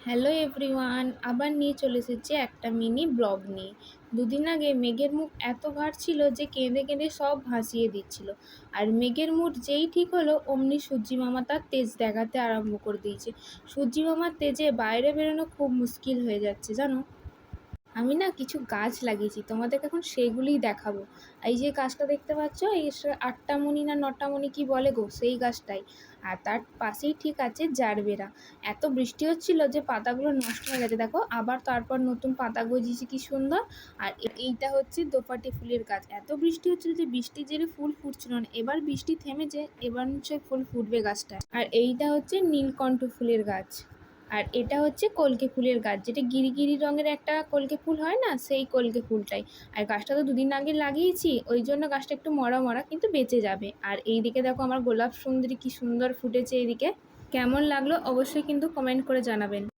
Hello everyone, আবার নিয়ে চলে এসেছি একটা মিনি ব্লগ নিয়ে। দুদিন আগে মেঘের মুখ এত ভার ছিল যে কেঁদে কেঁদে সব ভাসিয়ে দিচ্ছিল। আর মেঘের মুড যেই ঠিক হলো অমনি সূর্যি মামা তার তেজ দেখাতে আরম্ভ করে দিয়েছে। সূর্যি মামার তেজে বাইরে বেরোনো খুব মুশকিল হয়ে যাচ্ছে জানো। আমি না কিছু গাছ লাগিয়েছি, তোমাদেরকে এখন সেগুলিই দেখাবো। এই যে গাছটা দেখতে পাচ্ছ, এই আটটামণি না নটামণি কি বলে গো, সেই গাছটাই। আর তার পাশেই ঠিক আছে জারবেরা। এত বৃষ্টি হচ্ছিল যে পাতাগুলো নষ্ট হয়ে গেছে, দেখো আবার তারপর নতুন পাতা গজিয়েছে কি সুন্দর। আর এইটা হচ্ছে দোপাটি ফুলের গাছ। এত বৃষ্টি হচ্ছিল যে বৃষ্টির জেরে ফুল ফুটছিল না, এবার বৃষ্টি থেমেছে, এবার নিশ্চয়ই ফুল ফুটবে গাছটায়। আর এইটা হচ্ছে নীলকণ্ঠ ফুলের গাছ। আর এটা হচ্ছে কলকে ফুলের গাছ, যেটা গিরি রঙের একটা কলকে ফুল হয় না, সেই কলকে ফুলটাই। আর গাছটা তো দুদিন আগে লাগিয়েছি, ওই জন্য গাছটা একটু মরা মরা, কিন্তু বেঁচে যাবে। আর এইদিকে দেখো আমার গোলাপ সুন্দরী কি সুন্দর ফুটেছে এইদিকে। কেমন লাগলো অবশ্যই কিন্তু কমেন্ট করে জানাবেন।